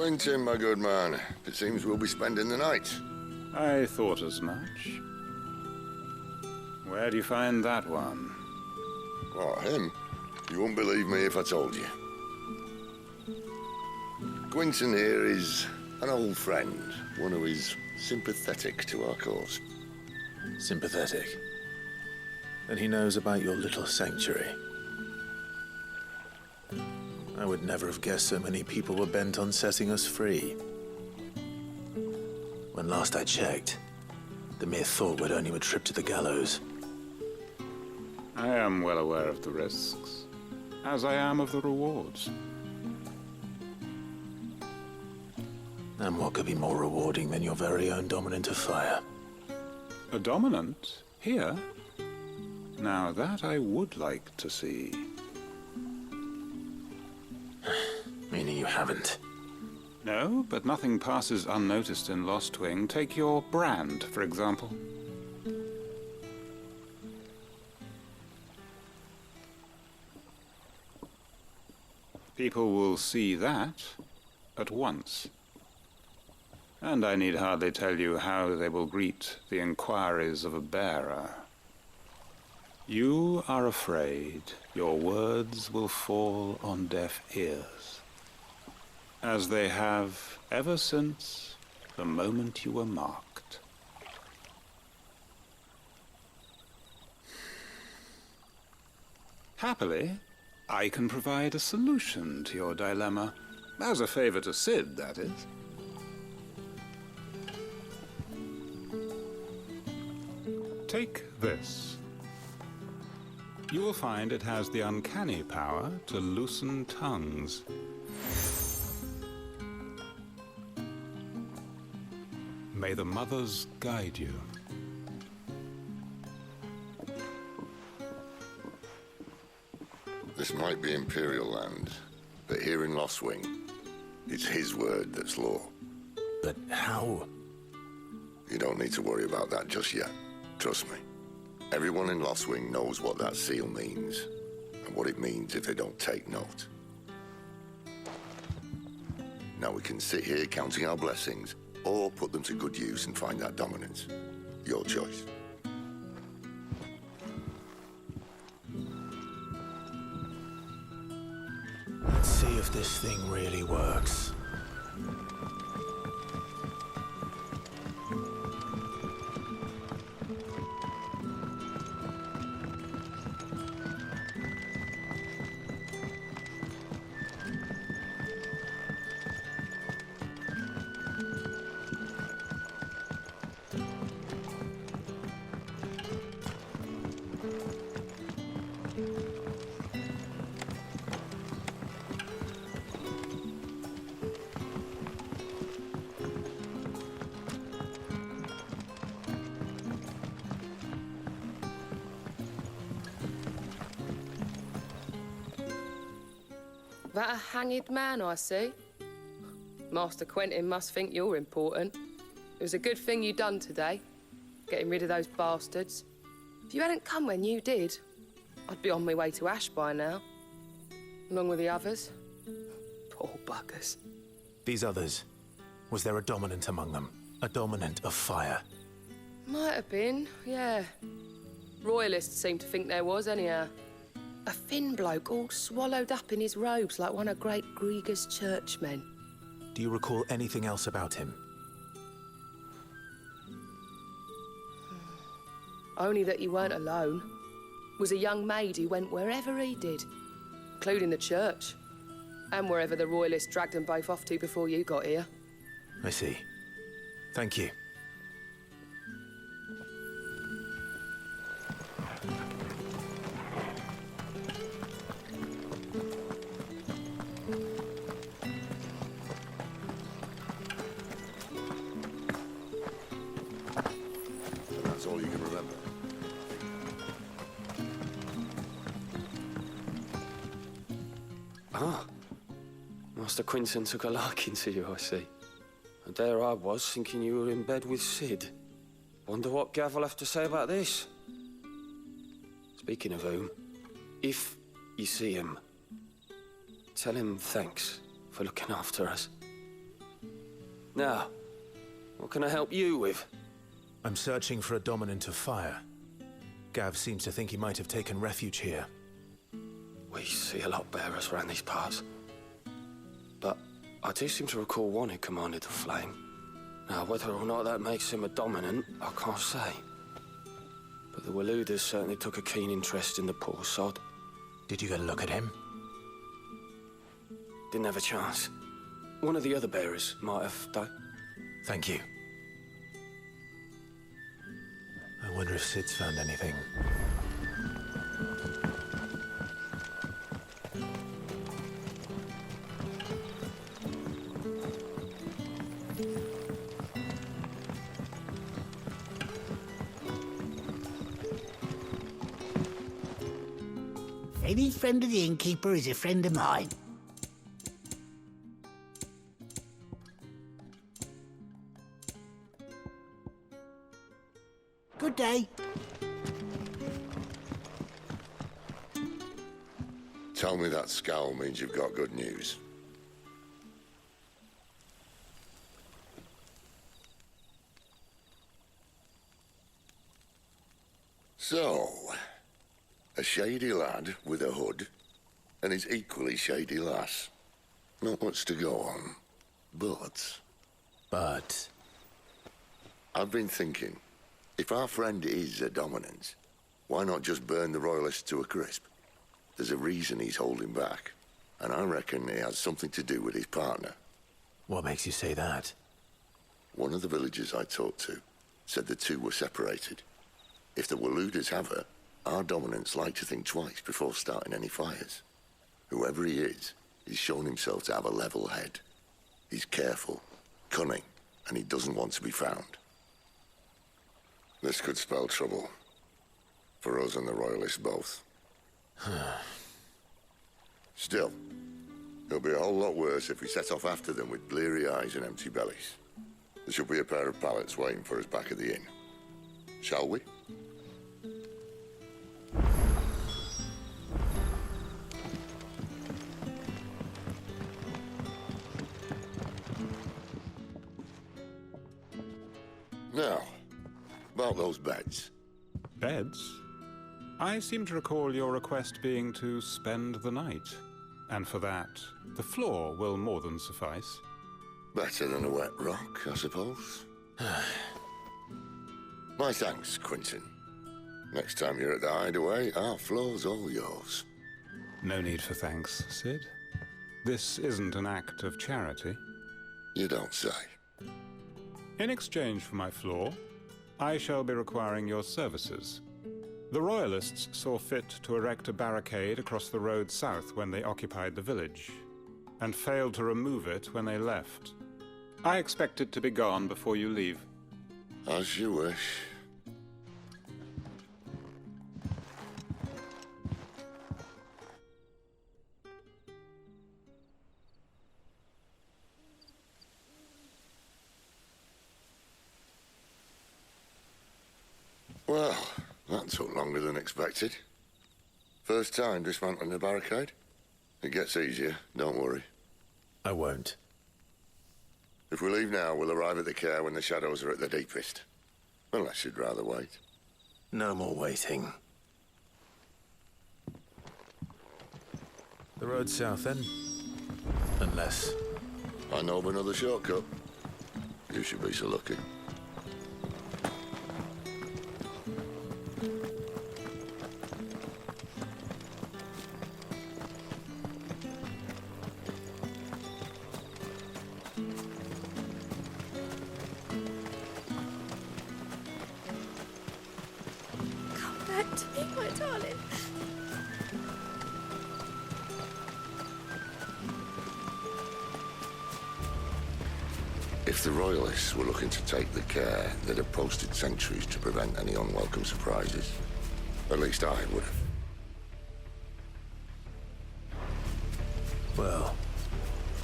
Quentin, my good man. It seems we'll be spending the night. I thought as much. Where do you find that one? What, him? You wouldn't believe me if I told you. Quentin here is an old friend, one who is sympathetic to our cause. Sympathetic? And he knows about your little sanctuary. I would never have guessed so many people were bent on setting us free. When last I checked, the mere thought would earn you a trip to the gallows. I am well aware of the risks, as I am of the rewards. And what could be more rewarding than your very own dominant of fire? A dominant? Here? Now that I would like to see. Meaning you haven't? No, but nothing passes unnoticed in Lostwing. Take your brand, for example. People will see that at once. And I need hardly tell you how they will greet the inquiries of a bearer. You are afraid your words will fall on deaf ears, as they have ever since the moment you were marked. Happily, I can provide a solution to your dilemma, as a favor to Sid, that is. Take this. You will find it has the uncanny power to loosen tongues. May the mothers guide you. This might be Imperial land, but here in Lostwing, it's his word that's law. But how? You don't need to worry about that just yet. Trust me. Everyone in Lostwing knows what that seal means, and what it means if they don't take note. Now we can sit here counting our blessings, or put them to good use and find that dominance. Your choice. Let's see if this thing really works. That a hanged man, I see. Master Quentin must think you're important. It was a good thing you done today, getting rid of those bastards. If you hadn't come when you did, I'd be on my way to Ash by now, along with the others. Poor buggers. These others, was there a dominant among them? A dominant of fire? Might have been, yeah. Royalists seem to think there was, anyhow. A thin bloke all swallowed up in his robes like one of Great Grieger's churchmen. Do you recall anything else about him? Only that he weren't alone. Was a young maid who went wherever he did, including the church, and wherever the Royalists dragged them both off to before you got here. I see. Thank you. That's all you can remember. Ah. Master Quentin took a liking to you, I see. And there I was, thinking you were in bed with Sid. Wonder what Gav will have to say about this. Speaking of whom, if you see him, tell him thanks for looking after us. Now, what can I help you with? I'm searching for a dominant of fire. Gav seems to think he might have taken refuge here. We see a lot bearers around these parts. But I do seem to recall one who commanded the flame. Now, whether or not that makes him a dominant, I can't say. But the Waluders certainly took a keen interest in the poor sod. Did you get a look at him? Didn't have a chance. One of the other bearers might have, though. Thank you. I wonder if Sid's found anything. Any friend of the innkeeper is a friend of mine. Good day. Tell me that scowl means you've got good news. So, a shady lad with a hood, and his equally shady lass. Not much to go on, but... I've been thinking, if our friend is a dominant, why not just burn the royalists to a crisp? There's a reason he's holding back, and I reckon it has something to do with his partner. What makes you say that? One of the villagers I talked to said the two were separated. If the Waluders have her, our dominants like to think twice before starting any fires. Whoever he is, he's shown himself to have a level head. He's careful, cunning, and he doesn't want to be found. This could spell trouble. For us and the Royalists both. Still, it'll be a whole lot worse if we set off after them with bleary eyes and empty bellies. There should be a pair of pallets waiting for us back at the inn. Shall we? Now, about those beds. Beds? I seem to recall your request being to spend the night. And for that, the floor will more than suffice. Better than a wet rock, I suppose. My thanks, Quinton. Next time you're at the hideaway, our floor's all yours. No need for thanks, Sid. This isn't an act of charity. You don't say. In exchange for my floor, I shall be requiring your services. The Royalists saw fit to erect a barricade across the road south when they occupied the village, and failed to remove it when they left. I expect it to be gone before you leave. As you wish. Well, that took longer than expected. First time dismantling a barricade? It gets easier, don't worry. I won't. If we leave now, we'll arrive at the care when the shadows are at their deepest. Unless you'd rather wait. No more waiting. The road south, then? Unless... I know of another shortcut. You should be so lucky. Back to me, my darling. If the Royalists were looking to take the care, they'd have posted sentries to prevent any unwelcome surprises. At least I would have. Well,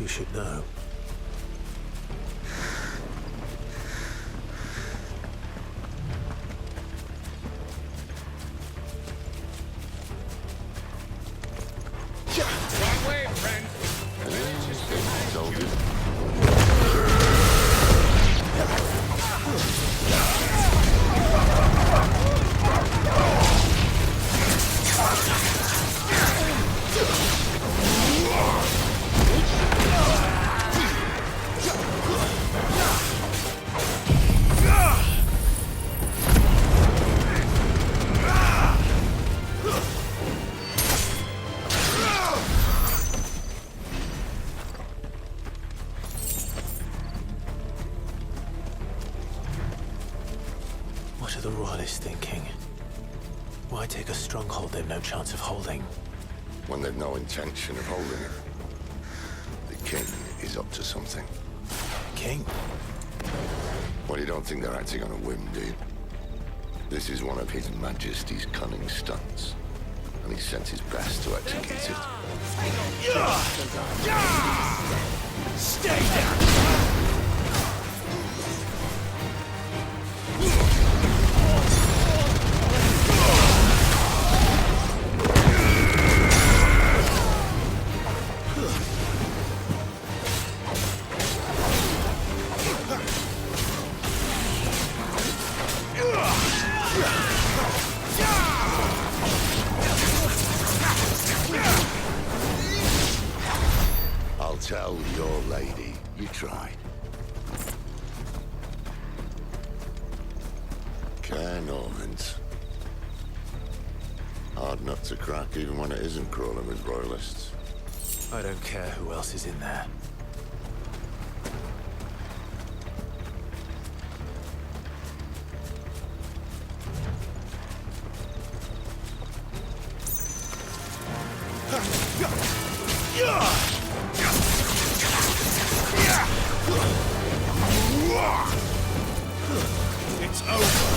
you should know. Told you. What are the Royalists thinking? Why take a stronghold they've no chance of holding? When they've no intention of holding it. The king is up to something. King? Well, you don't think they're acting on a whim, do you? This is one of His Majesty's cunning stunts, and he sent his best to execute it. Stay down! I'll tell your lady you tried. Care Normans. Hard nut to crack even when it isn't crawling with royalists. I don't care who else is in there. It's over.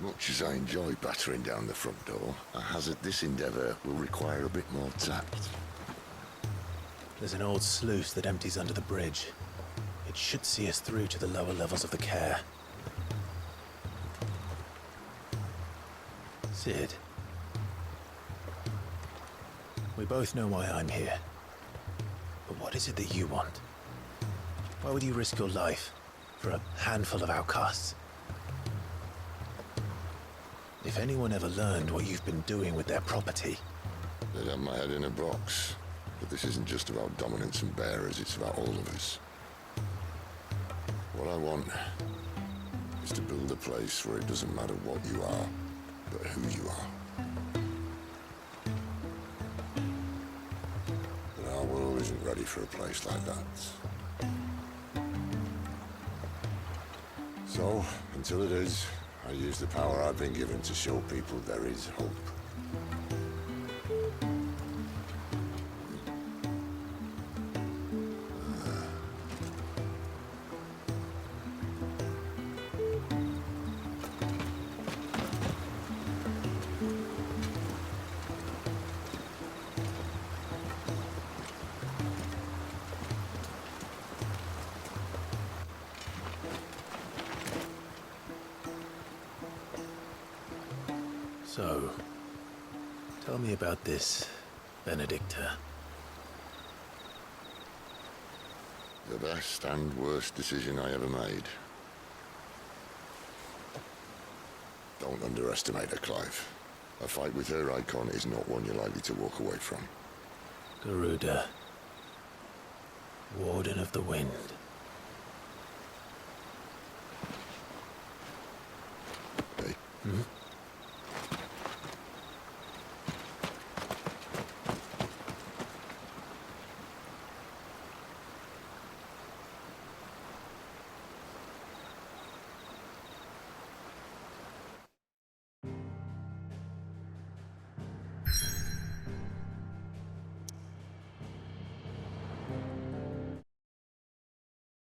Much as I enjoy battering down the front door, I hazard this endeavour will require a bit more tact. There's an old sluice that empties under the bridge. It should see us through to the lower levels of the care. Sid. We both know why I'm here. But what is it that you want? Why would you risk your life for a handful of outcasts? If anyone ever learned what you've been doing with their property... They'd have my head in a box. But this isn't just about dominance and bearers, it's about all of us. What I want is to build a place where it doesn't matter what you are, but who you are. But our world isn't ready for a place like that. So, until it is, I use the power I've been given to show people there is hope. So, tell me about this, Benedicta. The best and worst decision I ever made. Don't underestimate her, Clive. A fight with her icon is not one you're likely to walk away from. Garuda. Warden of the Wind.